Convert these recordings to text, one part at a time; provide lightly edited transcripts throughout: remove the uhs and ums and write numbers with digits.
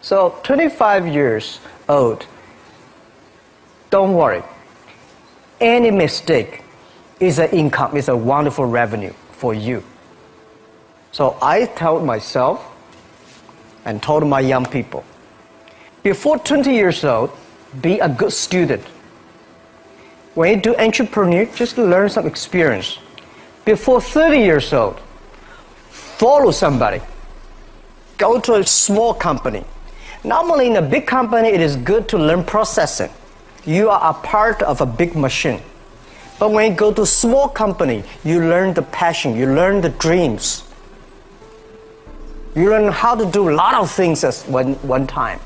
So 25 years old, don't worry. Any mistake is an income, is a wonderful revenue for you. So I told myself and told my young people, before 20 years old, be a good student. When you do entrepreneur, just learn some experience. Before 30 years old, follow somebody. Go to a small company. Normally in a big company, it is good to learn processing. You are a part of a big machine. But when you go to a small company, you learn the passion, you learn the dreams. You learn how to do a lot of things at one time.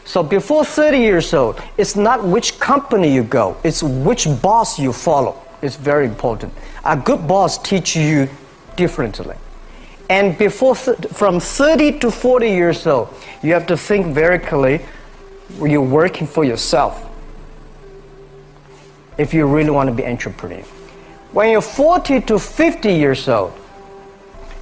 So before 30 years old, it's not which company you go, it's which boss you follow. It's very important. A good boss teaches you differently. And from 30 to 40 years old, you have to think very clearly, you're working for yourself if you really want to be an entrepreneur. When you're 40 to 50 years old,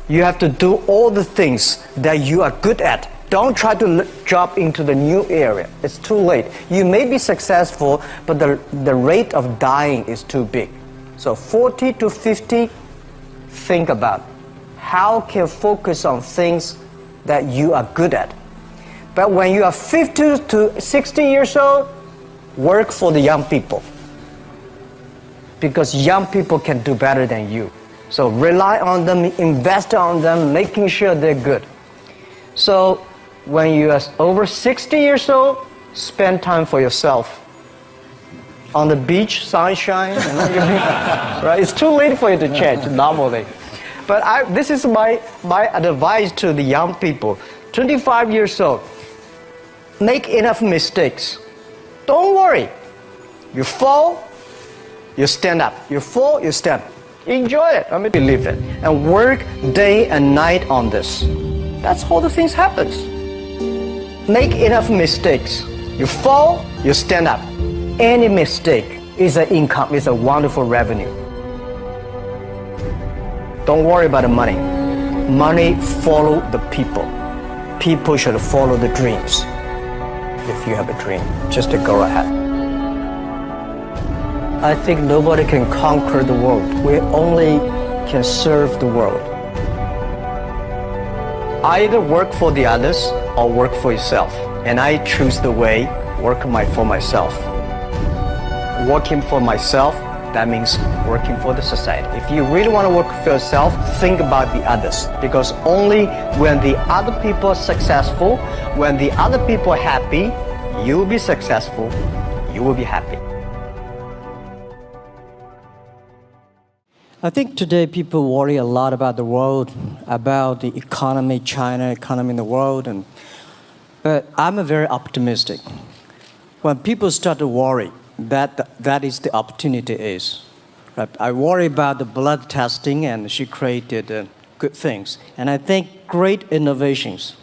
you have to do all the things that you are good at. Don't try to jump into the new area. It's too late. You may be successful, but the rate of dying is too big. So 40 to 50, think about how can you focus on things that you are good at. But when you are 50 to 60 years old, work for the young people. Because young people can do better than you. So rely on them, invest on them, making sure they're good. So when you are over 60 years old, spend time for yourself. On the beach, sunshine, right? It's too late for you to change normally. But this is my advice to the young people. 25 years old, make enough mistakes. Don't worry. You fall, you stand up. You fall, you stand up. Enjoy it. I mean, believe it. And work day and night on this. That's how the things happens. Make enough mistakes. You fall, you stand up. Any mistake is an income, is a wonderful revenue. Don't worry about the money. Money follow the people. People should follow the dreams. If you have a dream, just to go ahead. I think nobody can conquer the world. We only can serve the world. Either work for the others or work for yourself. And I choose the way, work for myself. Working for myself, that means working for the society. If you really want to work for yourself, think about the others. Because only when the other people are successful, when the other people are happy, you will be successful, you will be happy. I think today people worry a lot about the world, about the economy, China, economy in the world, but I'm very optimistic. When people start to worry, that is the opportunity is. Right? I worry about the blood testing, and she created good things. And I think great innovations,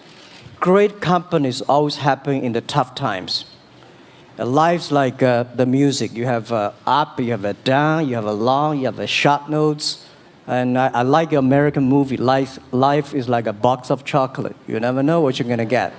great companies always happen in the tough times. Life's like the music. You have up, you have a down, you have a long, you have a short notes. And I like the American movie. Life is like a box of chocolate. You never know what you're going to get,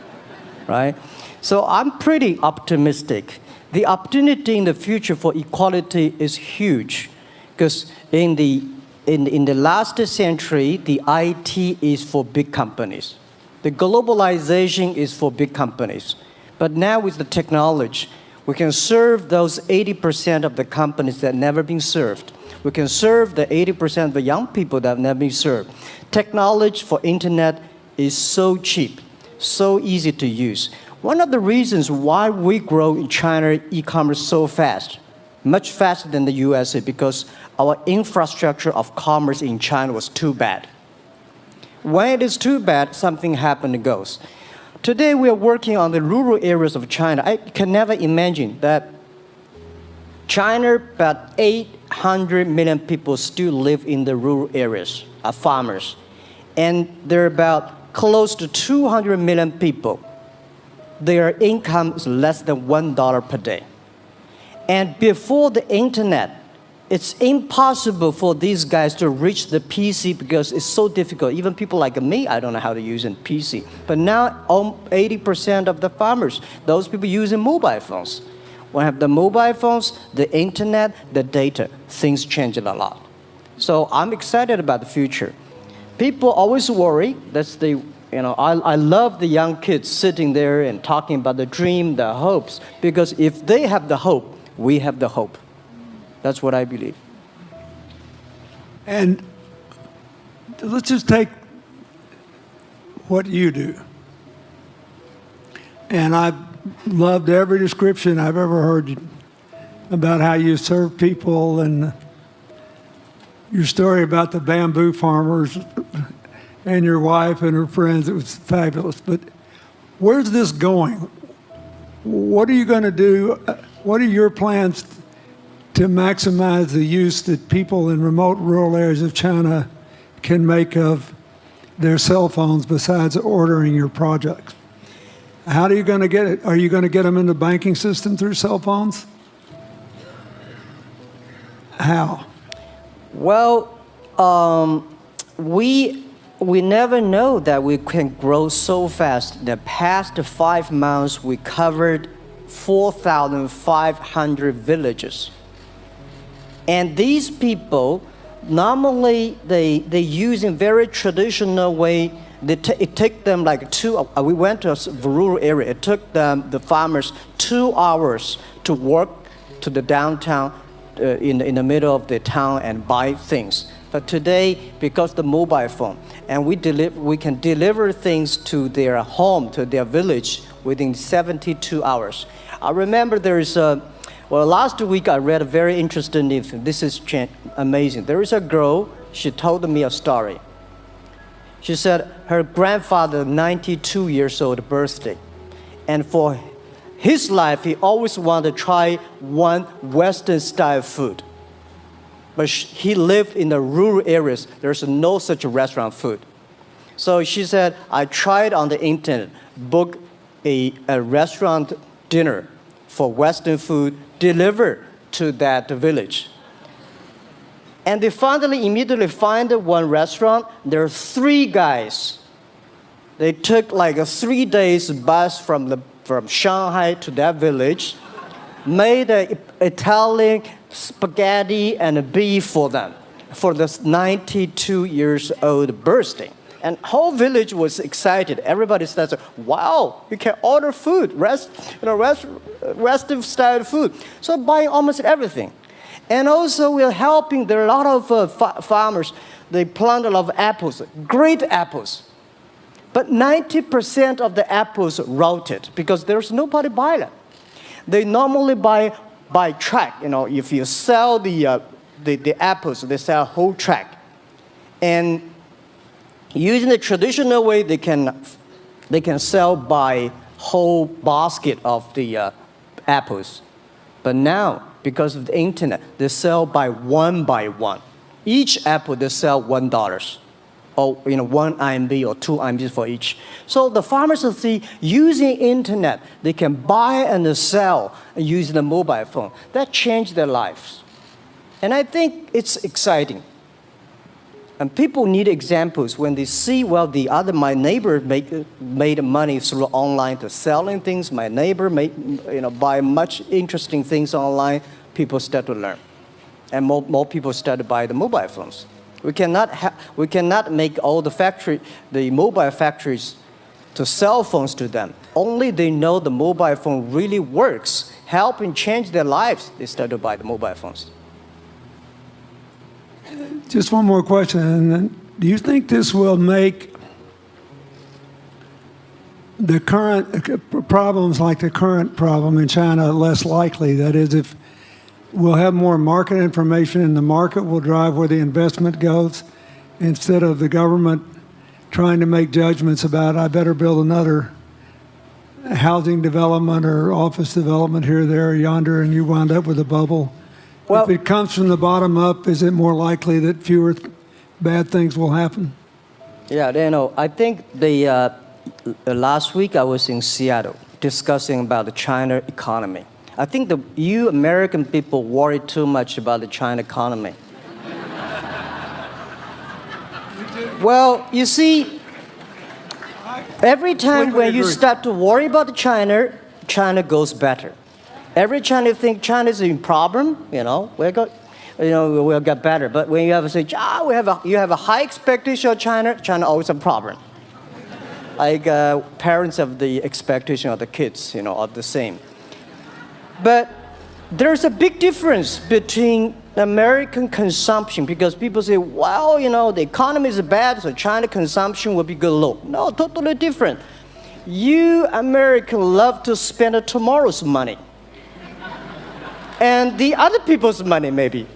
right? So I'm pretty optimistic. The opportunity in the future for equality is huge, because in the last century, the IT is for big companies. The globalization is for big companies. But now with the technology, we can serve those 80% of the companies that have never been served. We can serve the 80% of the young people that have never been served. Technology for internet is so cheap, so easy to use. One of the reasons why we grow in China e-commerce so fast, much faster than the USA, because our infrastructure of commerce in China was too bad. When it is too bad, something happens and goes. Today we are working on the rural areas of China. I can never imagine that China, about 800 million people still live in the rural areas, are farmers. And there are about close to 200 million people. Their income is less than $1 per day. And before the internet, it's impossible for these guys to reach the PC because it's so difficult. Even people like me, I don't know how to use a PC. But now 80% of the farmers, those people using mobile phones. When I have the mobile phones, the internet, the data, things change a lot. So I'm excited about the future. People always worry. I love the young kids sitting there and talking about the dream, the hopes, because if they have the hope, we have the hope. That's what I believe. And let's just take what you do. And I've loved every description I've ever heard about how you serve people, and your story about the bamboo farmers and your wife and her friends. It was fabulous. But where's this going? What are you going to do? What are your plans to maximize the use that people in remote rural areas of China can make of their cell phones besides ordering your projects? How are you going to get it? Are you going to get them in the banking system through cell phones? How? Well, we never know that we can grow so fast. In the past 5 months, we covered 4,500 villages. And these people, normally they use in very traditional way. It took them like we went to a rural area. It took the farmers 2 hours to work to the downtown in the middle of the town and buy things. But today, because the mobile phone, and we can deliver things to their home, to their village within 72 hours. I remember last week I read a very interesting thing. This is amazing. There is a girl, she told me a story. She said her grandfather, 92 years old birthday. And for his life, he always wanted to try one Western style food. But he lived in the rural areas. There's no such restaurant food. So she said, I tried on the internet, book a restaurant dinner for Western food, delivered to that village. And they finally immediately find one restaurant. There are 3 guys. They took like a 3 days bus from Shanghai to that village, made an Italian spaghetti and beef for them for this 92 years old birthday. And whole village was excited. Everybody says, wow, you can order food, Western style food. So buying almost everything. And also we're helping, there are a lot of farmers, they plant a lot of apples, great apples. But 90% of the apples rotted because there's nobody buy them. They normally buy by track. If you sell the apples, they sell whole track. And using the traditional way, they can sell by whole basket of the apples. But now, because of the internet, they sell by one. Each apple they sell $1, or 1 RMB or 2 RMB for each. So the farmers see using internet, they can buy and sell using the mobile phone. That changed their lives, and I think it's exciting. And people need examples when they see, my neighbor made money through online to selling things. My neighbor buy much interesting things online. People start to learn, and more people start to buy the mobile phones. We cannot make all the mobile factories to sell phones to them. Only they know the mobile phone really works, helping change their lives. They start to buy the mobile phones. Just one more question. And then, do you think this will make the current problems like the current problem in China less likely? That is, if we'll have more market information and the market will drive where the investment goes instead of the government trying to make judgments about, I better build another housing development or office development here, there, or yonder, and you wind up with a bubble. Well, if it comes from the bottom up, is it more likely that fewer bad things will happen? Yeah, I think last week I was in Seattle discussing about the China economy. I think you American people worry too much about the China economy. Well, you see, every time when you start to worry about China, China goes better. Every time you think China is in problem, we'll get better. But when you have to say, you have a high expectation of China, China always a problem. Like parents have the expectation of the kids, are the same. But there's a big difference between American consumption, because people say, well, the economy is bad, so China consumption will be good low. No, totally different. You Americans love to spend tomorrow's money. And the other people's money, maybe.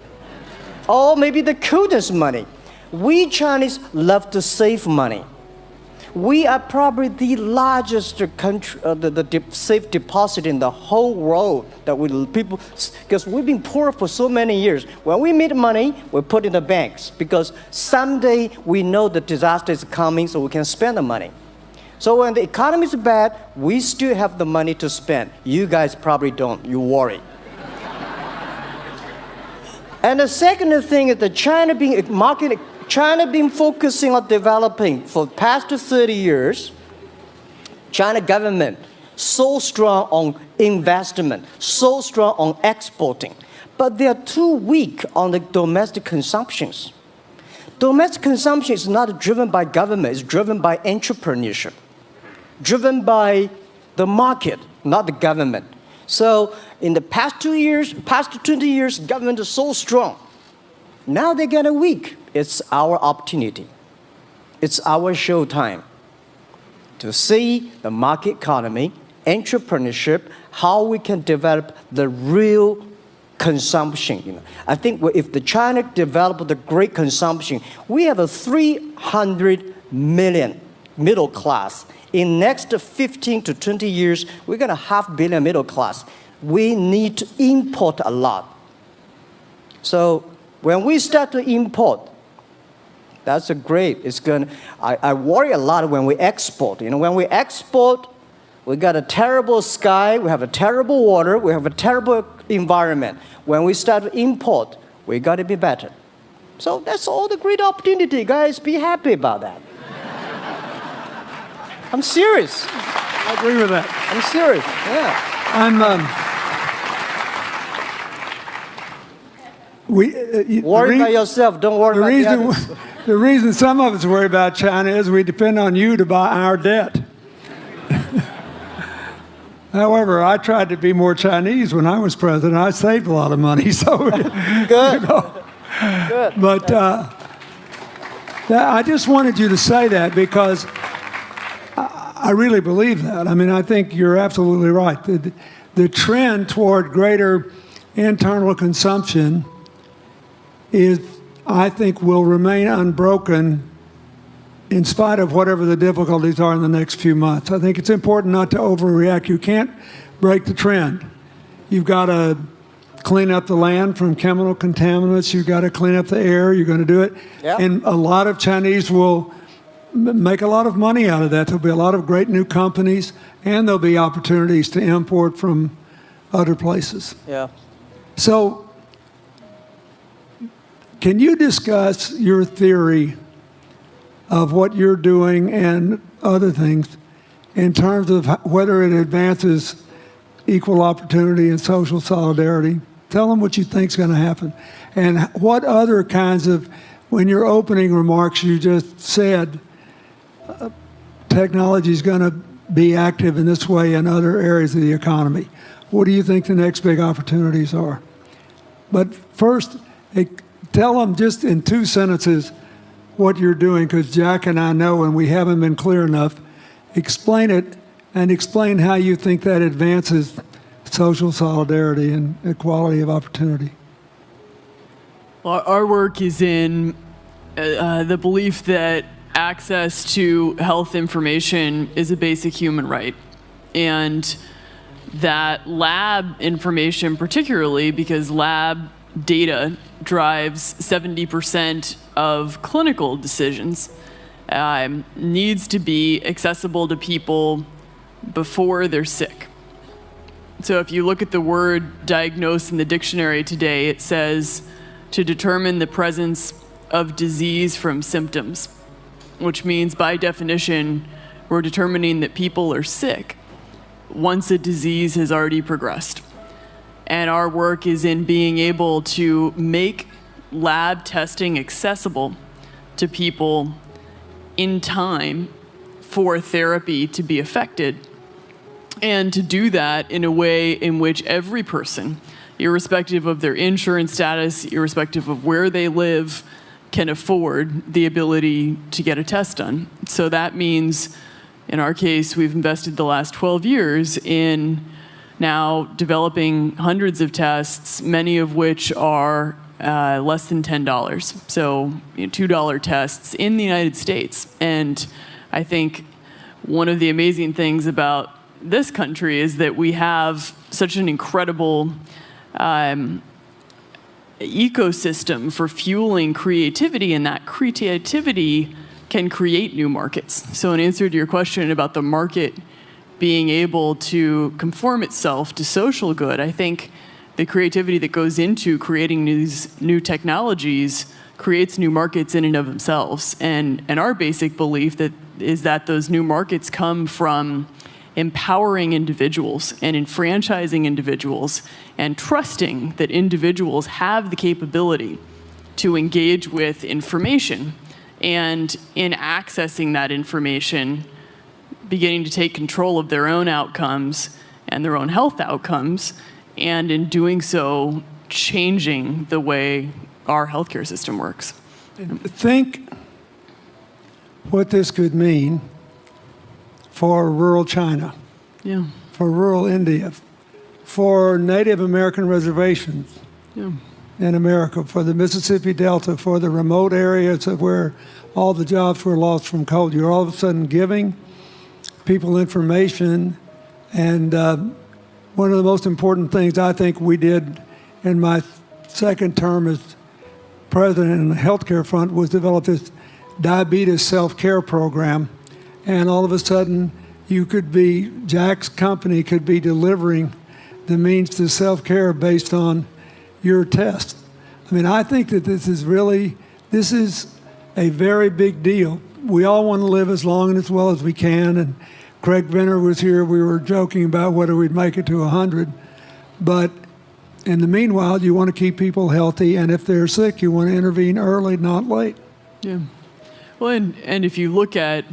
Or maybe the children's money. We Chinese love to save money. We are probably the largest country, the safe deposit in the whole world because we've been poor for so many years. When we make money, we put in the banks because someday we know the disaster is coming, so we can spend the money. So when the economy is bad, we still have the money to spend. You guys probably don't. You worry. And the second thing is the China been focusing on developing for the past 30 years. China government so strong on investment, so strong on exporting, but they are too weak on the domestic consumptions. Domestic consumption is not driven by government, it's driven by entrepreneurship, driven by the market, not the government. So in the past 20 years, government is so strong. Now they get weak. It's our opportunity. It's our showtime to see the market economy, entrepreneurship, how we can develop the real consumption. I think if the China develop the great consumption, we have a 300 million middle class. In next 15 to 20 years, we're going to 500 million middle class. We need to import a lot. So when we start to import, that's great. I worry a lot when we export. When we export, we got a terrible sky, we have a terrible water, we have a terrible environment. When we start to import, we got to be better. So that's all the great opportunity, guys. Be happy about that. I'm serious. I agree with that. I'm serious. Yeah. Worry about yourself. Don't worry about the others. The reason some of us worry about China is we depend on you to buy our debt. However, I tried to be more Chinese when I was president. I saved a lot of money. So Good. Good. But I just wanted you to say that because I really believe that. I mean, I think you're absolutely right. The trend toward greater internal consumption I think will remain unbroken in spite of whatever the difficulties are in the next few months. I think it's important not to overreact. You can't break the trend. You've got to clean up the land from chemical contaminants. You've got to clean up the air. You're going to do it. Yep. And a lot of Chinese will make a lot of money out of that. There'll be a lot of great new companies, and there'll be opportunities to import from other places. Yeah. So can you discuss your theory of what you're doing and other things in terms of whether it advances equal opportunity and social solidarity? Tell them what you think is going to happen. And what other kinds of, when your opening remarks, you just said technology is going to be active in this way in other areas of the economy. What do you think the next big opportunities are? But first, tell them just in 2 sentences what you're doing, because Jack and I know, and we haven't been clear enough. Explain it, and explain how you think that advances social solidarity and equality of opportunity. Well, our work is in the belief that access to health information is a basic human right. And that lab information particularly, because lab data drives 70% of clinical decisions, needs to be accessible to people before they're sick. So if you look at the word diagnose in the dictionary today, it says to determine the presence of disease from symptoms, which means by definition, we're determining that people are sick once a disease has already progressed. And our work is in being able to make lab testing accessible to people in time for therapy to be effected, and to do that in a way in which every person, irrespective of their insurance status, irrespective of where they live, can afford the ability to get a test done. So that means, in our case, we've invested the last 12 years in now developing hundreds of tests, many of which are less than $10. So $2 tests in the United States. And I think one of the amazing things about this country is that we have such an incredible ecosystem for fueling creativity, and that creativity can create new markets. So in answer to your question about the market being able to conform itself to social good, I think the creativity that goes into creating these new technologies creates new markets in and of themselves. And our basic belief is that those new markets come from empowering individuals and enfranchising individuals and trusting that individuals have the capability to engage with information, and in accessing that information, beginning to take control of their own outcomes and their own health outcomes, and in doing so, changing the way our healthcare system works. Think what this could mean for rural China, Yeah. for rural India, for Native American reservations Yeah. in America, for the Mississippi Delta, for the remote areas of where all the jobs were lost from COVID. You're all of a sudden giving people information, and one of the most important things I think we did in my second term as president in the healthcare front was develop this diabetes self-care program. And all of a sudden, Jack's company could be delivering the means to self-care based on your test. I mean, I think that this is a very big deal. We all want to live as long and as well as we can. And Craig Venner was here. We were joking about whether we'd make it to 100. But in the meanwhile, you want to keep people healthy. And if they're sick, you want to intervene early, not late. Yeah. Well, and if you look at,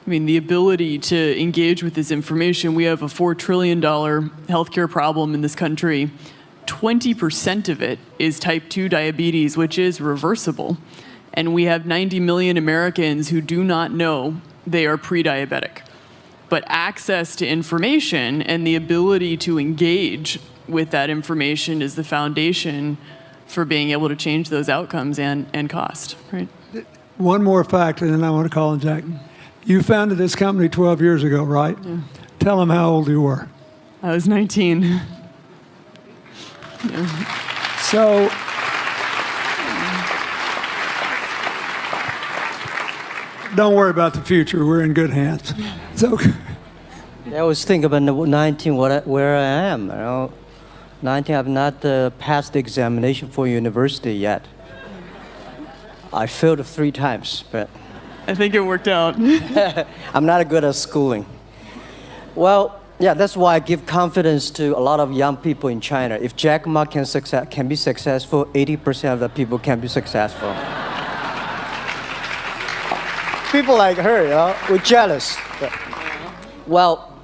the ability to engage with this information, we have a $4 trillion healthcare problem in this country. 20% of it is type 2 diabetes, which is reversible. And we have 90 million Americans who do not know they are pre-diabetic. But access to information and the ability to engage with that information is the foundation for being able to change those outcomes and cost, right? One more fact, and then I want to call on Jack. You founded this company 12 years ago, right? Yeah. Tell them how old you were. I was 19. So, don't worry about the future. We're in good hands. So, I was thinking about 19, where I am. 19, I've not passed the examination for university yet. I failed 3 times, but I think it worked out. I'm not good at schooling. Well, yeah, that's why I give confidence to a lot of young people in China. If Jack Ma can be successful, 80% of the people can be successful. People like her, we're jealous. Well,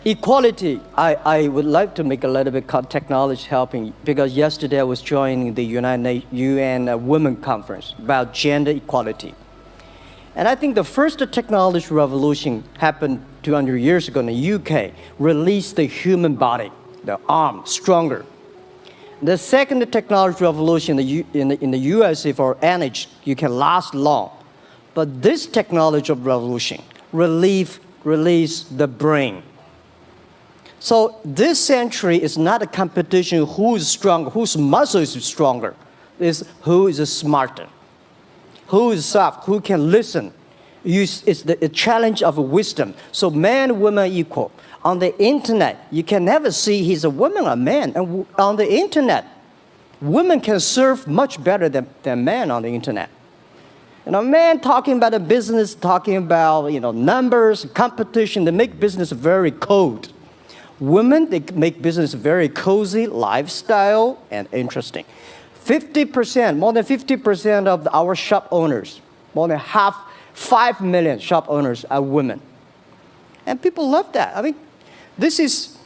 equality, I would like to make a little bit technology helping, because yesterday I was joining the UN Women Conference about gender equality. And I think the first technology revolution happened 200 years ago in the UK, released the human body, the arm, stronger. The second technology revolution in the USA for energy, you can last long. But this technology revolution released the brain. So this century is not a competition who is stronger, whose muscle is stronger. It's who is smarter, who is soft, who can listen, It's the challenge of wisdom. So man, woman equal. On the internet, you can never see he's a woman or man. And on the internet, women can serve much better than men on the internet. Men talking about a business, talking about numbers, competition, they make business very cold. Women, they make business very cozy, lifestyle, and interesting. 50%, more than 50% of our shop owners, more than 5 million shop owners are women. And people love that. I mean, this is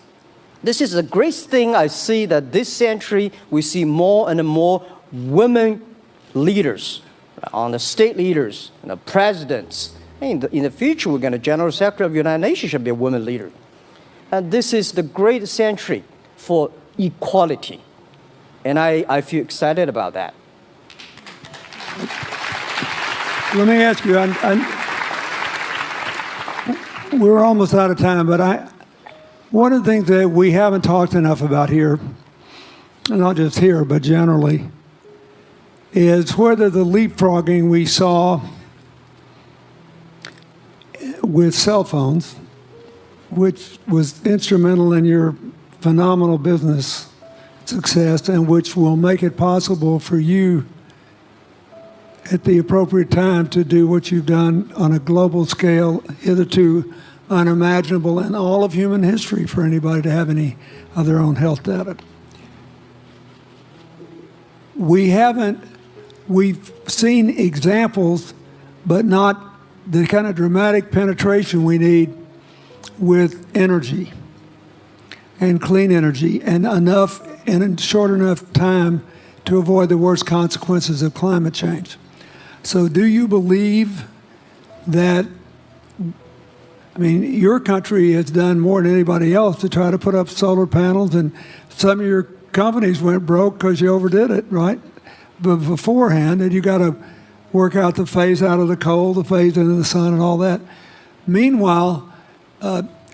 the great thing I see, that this century we see more and more women leaders, on the state leaders, presidents. In the future, we're going to General Secretary of the United Nations should be a woman leader. And this is the great century for equality. And I feel excited about that. Let me ask you, we're almost out of time, but one of the things that we haven't talked enough about here, and not just here, but generally, is whether the leapfrogging we saw with cell phones, which was instrumental in your phenomenal business success and which will make it possible for you at the appropriate time to do what you've done on a global scale, hitherto unimaginable in all of human history for anybody to have any of their own health data. We've seen examples, but not the kind of dramatic penetration we need with energy and clean energy, and enough in a short enough time to avoid the worst consequences of climate change. So do you believe that, your country has done more than anybody else to try to put up solar panels, and some of your companies went broke because you overdid it, right? But beforehand, and you got to work out the phase out of the coal, the phase into the sun, and all that. Meanwhile,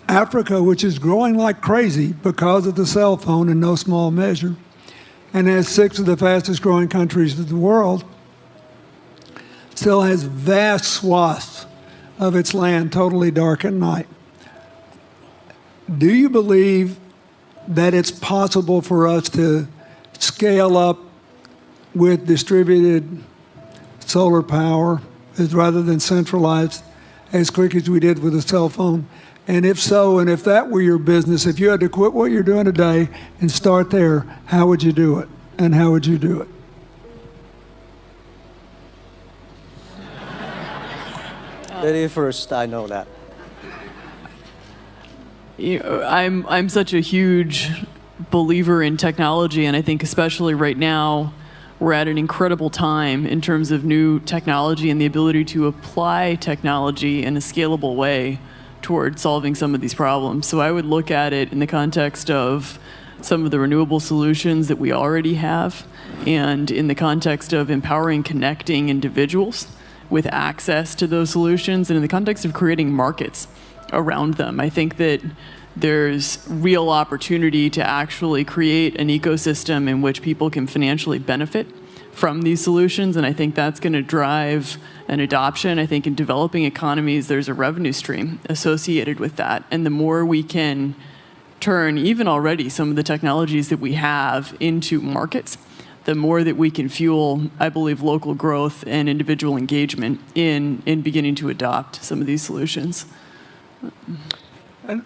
Africa, which is growing like crazy because of the cell phone in no small measure, and has 6 of the fastest growing countries in the world, still has vast swaths of its land totally dark at night. Do you believe that it's possible for us to scale up with distributed solar power rather than centralized as quick as we did with the cell phone? And if so, and if that were your business, if you had to quit what you're doing today and start there, how would you do it? And how would you do it? Lady first, I know that. I'm such a huge believer in technology, and I think especially right now, we're at an incredible time in terms of new technology and the ability to apply technology in a scalable way toward solving some of these problems. So I would look at it in the context of some of the renewable solutions that we already have, and in the context of empowering, connecting individuals with access to those solutions, and in the context of creating markets around them. I think that there's real opportunity to actually create an ecosystem in which people can financially benefit from these solutions, and I think that's going to drive an adoption. I think in developing economies, there's a revenue stream associated with that, and the more we can turn even already some of the technologies that we have into markets, the more that we can fuel, I believe, local growth and individual engagement in beginning to adopt some of these solutions. And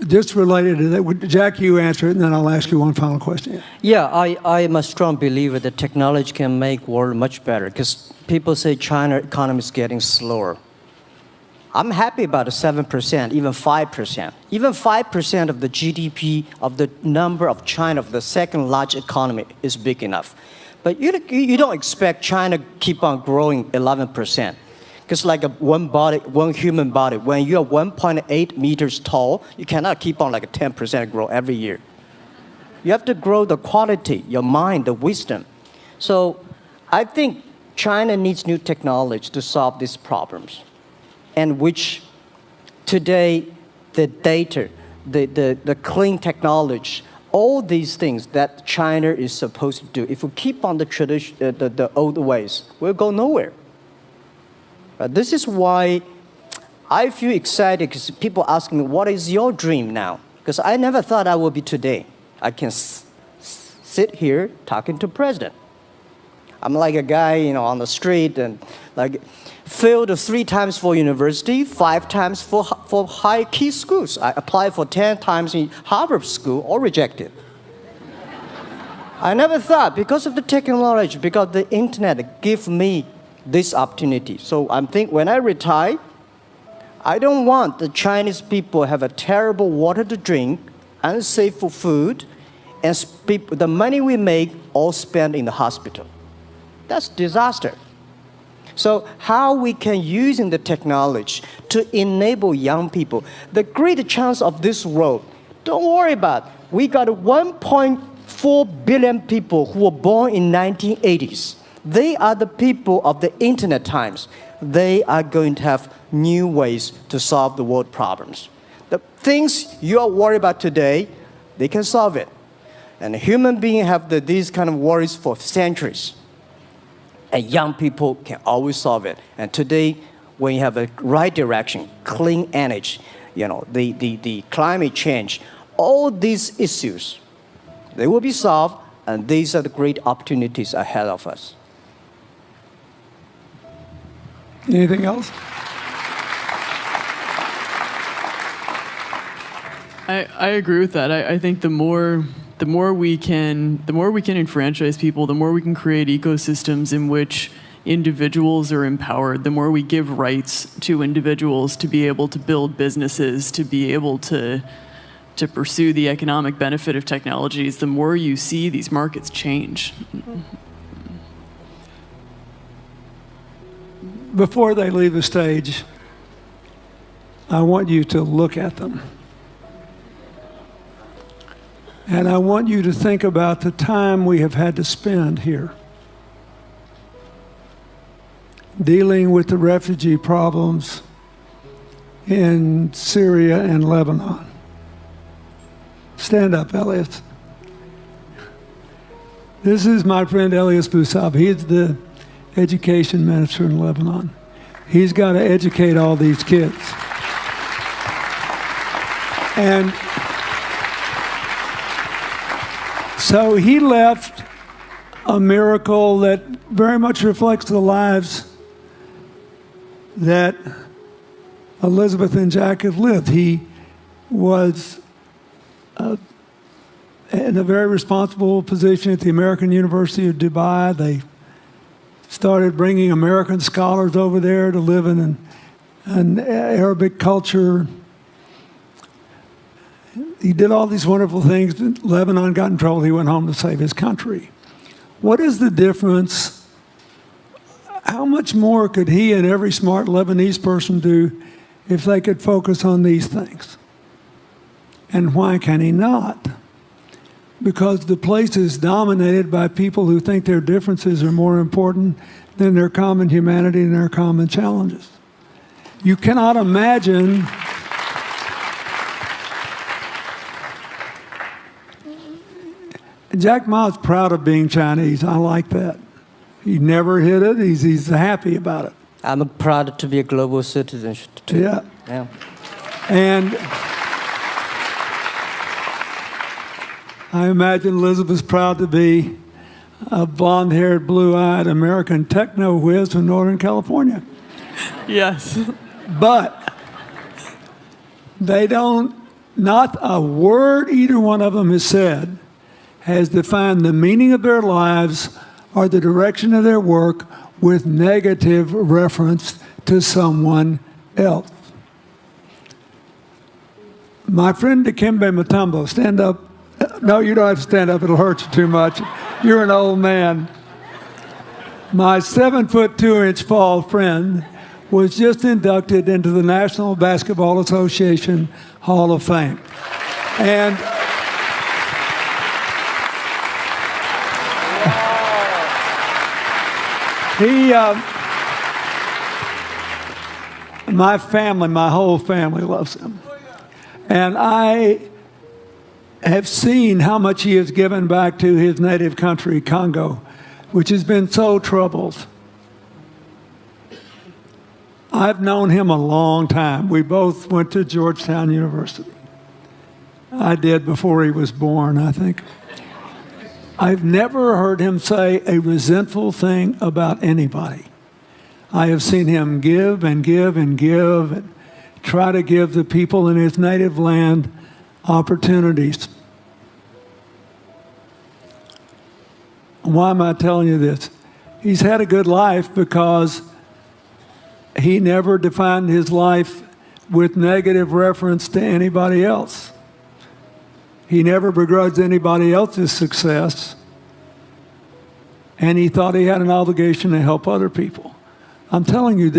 just related to that, Jack, you answer it, and then I'll ask you one final question. Yeah, I am a strong believer that technology can make world much better, because people say China economy is getting slower. I'm happy about the 7%, even 5%. Even 5% of the GDP of the number of China, of the second largest economy, is big enough. But you don't expect China keep on growing 11%. Because like one human body, when you're 1.8 meters tall, you cannot keep on like a 10% grow every year. You have to grow the quality, your mind, the wisdom. So I think China needs new technology to solve these problems, and which today the data, the clean technology, all these things that China is supposed to do, if we keep on the tradition, the old ways, we'll go nowhere. This is why I feel excited because people ask me, what is your dream now? Because I never thought I would be today. I can sit here talking to president. I'm like a guy, on the street and like failed 3 times for university, 5 times for high key schools. I applied for 10 times in Harvard School, all rejected. I never thought, because of the technology, because the internet gave me this opportunity. So I think when I retire, I don't want the Chinese people have a terrible water to drink, unsafe for food, and the money we make all spent in the hospital. That's disaster. So how we can using the technology to enable young people, the great chance of this world, don't worry about it. We got 1.4 billion people who were born in 1980s. They are the people of the internet times. They are going to have new ways to solve the world problems. The things you are worried about today, they can solve it. And human beings have these kind of worries for centuries. And young people can always solve it. And today, when you have a right direction, clean energy, the climate change, all these issues, they will be solved, and these are the great opportunities ahead of us. Anything else? I agree with that. I think the more we can enfranchise people, the more we can create ecosystems in which individuals are empowered, the more we give rights to individuals to be able to build businesses, to be able to pursue the economic benefit of technologies, the more you see these markets change. Before they leave the stage, I want you to look at them. And I want you to think about the time we have had to spend here dealing with the refugee problems in Syria and Lebanon. Stand up, Elias. This is my friend Elias Bousab. He is the education minister in Lebanon. He's got to educate all these kids. And so he left a miracle that very much reflects the lives that Elizabeth and Jack have lived. He was in a very responsible position at the American University of Dubai. They started bringing American scholars over there to live in an Arabic culture. He did all these wonderful things. Lebanon got in trouble. He went home to save his country. What is the difference? How much more could he and every smart Lebanese person do if they could focus on these things? And why can he not? Because the place is dominated by people who think their differences are more important than their common humanity and their common challenges. You cannot imagine Jack Ma's proud of being Chinese. I like that. He never hid it. He's happy about it. I'm proud to be a global citizen too. Yeah. Yeah. And I imagine Elizabeth's proud to be a blonde-haired, blue-eyed American techno whiz from Northern California. Yes. But they don't, not a word either one of them has said has defined the meaning of their lives or the direction of their work with negative reference to someone else. My friend Dikembe Mutombo, stand up. No, you don't have to stand up. It'll hurt you too much. You're an old man. My 7'2" tall friend was just inducted into the National Basketball Association Hall of Fame. And my whole family loves him. And I have seen how much he has given back to his native country, Congo, which has been so troubled. I've known him a long time. We both went to Georgetown University. I did before he was born, I think. I've never heard him say a resentful thing about anybody. I have seen him give and give and give and try to give the people in his native land opportunities. Why am I telling you this? He's had a good life because he never defined his life with negative reference to anybody else. He never begrudged anybody else's success, and he thought he had an obligation to help other people. I'm telling you,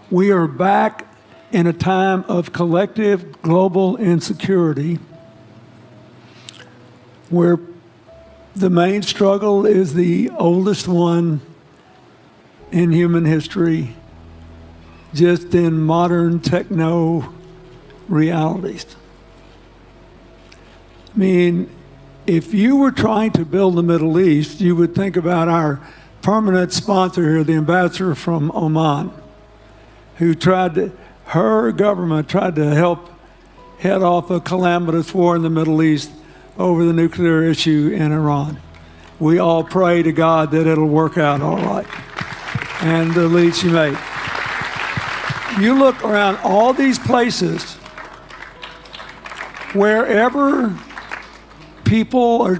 we are back in a time of collective global insecurity where the main struggle is the oldest one in human history, just in modern techno realities. I mean, if you were trying to build the Middle East, you would think about our permanent sponsor here, the ambassador from Oman, who her government tried to help head off a calamitous war in the Middle East over the nuclear issue in Iran. We all pray to God that it'll work out all right. And the lead she made. You look around all these places, wherever people are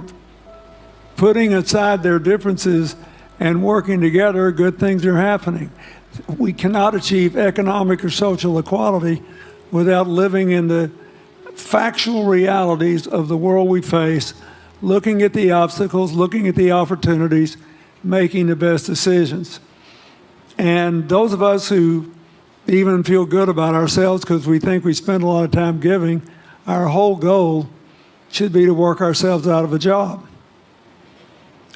putting aside their differences and working together, good things are happening. We cannot achieve economic or social equality without living in the factual realities of the world we face, looking at the obstacles, looking at the opportunities, making the best decisions. And those of us who even feel good about ourselves because we think we spend a lot of time giving, our whole goal should be to work ourselves out of a job.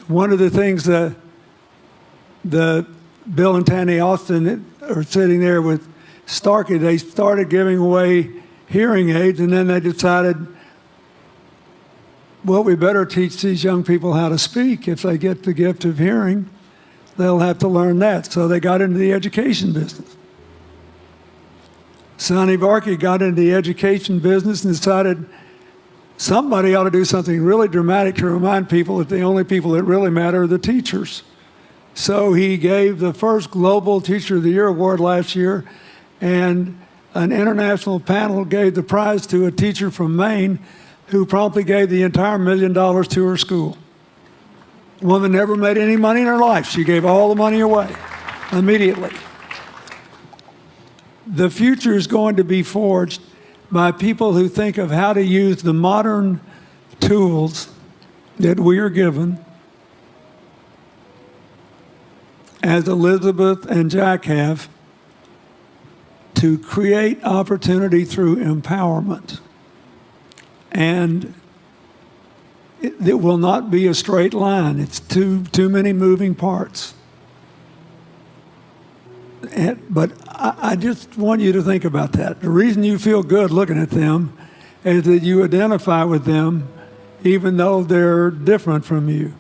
One of the things that Bill and Tanny Austin are sitting there with Starkey, they started giving away hearing aids, and then they decided, well, we better teach these young people how to speak. If they get the gift of hearing, they'll have to learn that. So they got into the education business. Sonny Varkey got into the education business and decided somebody ought to do something really dramatic to remind people that the only people that really matter are the teachers. So he gave the first Global Teacher of the Year award last year, and an international panel gave the prize to a teacher from Maine who promptly gave the entire $1 million to her school. The woman never made any money in her life. She gave all the money away immediately. The future is going to be forged by people who think of how to use the modern tools that we are given, as Elizabeth and Jack have, to create opportunity through empowerment. And it will not be a straight line. It's too many moving parts. But I just want you to think about that. The reason you feel good looking at them is that you identify with them even though they're different from you.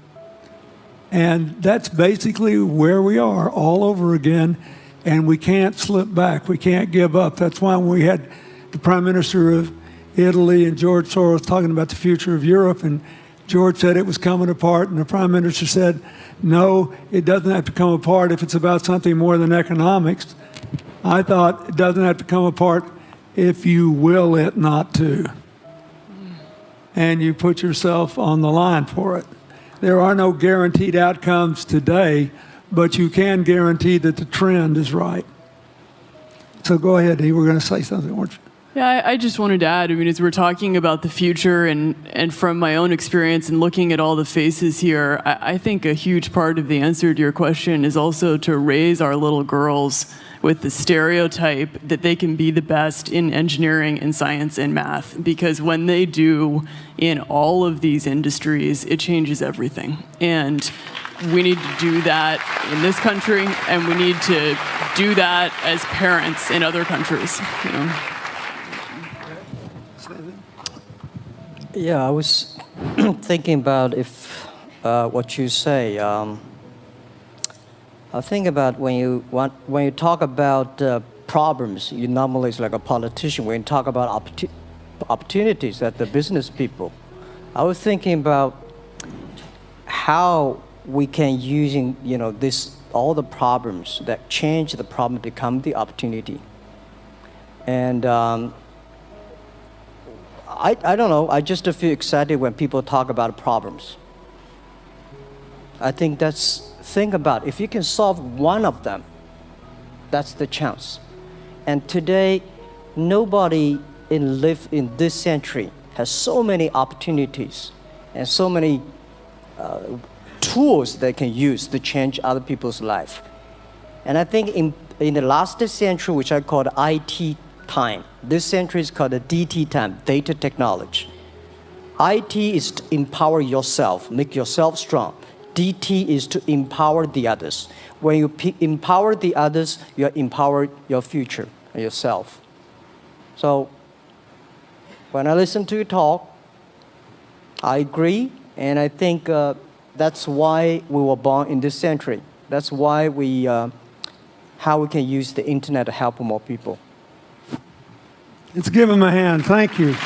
And that's basically where we are all over again, and we can't slip back. We can't give up. That's why when we had the Prime Minister of Italy and George Soros talking about the future of Europe, and George said it was coming apart, and the Prime Minister said, no, it doesn't have to come apart if it's about something more than economics. I thought it doesn't have to come apart if you will it not to. And you put yourself on the line for it. There are no guaranteed outcomes today, but you can guarantee that the trend is right. So go ahead, Dee. We're going to say something, weren't you? Yeah, I just wanted to add, I mean, as we're talking about the future and from my own experience and looking at all the faces here, I think a huge part of the answer to your question is also to raise our little girls with the stereotype that they can be the best in engineering and science and math, because when they do in all of these industries, it changes everything. And we need to do that in this country, and we need to do that as parents in other countries, you know. Yeah, I was thinking about if what you say. I think about when you talk about problems, you normally is like a politician. When you talk about opportunities that the business people, I was thinking about how we can using this all the problems that change the problem become the opportunity. And I don't know. I just feel excited when people talk about problems. I think think about if you can solve one of them, that's the chance. And today, nobody live in this century has so many opportunities and so many tools they can use to change other people's life. And I think in the last century, which I call the IT time, this century is called the DT time, data technology. IT is to empower yourself, make yourself strong. DT is to empower the others. When you empower the others, you empower your future and yourself. So when I listen to you talk, I agree, and I think that's why we were born in this century. That's why how we can use the internet to help more people. Let's give him a hand. Thank you.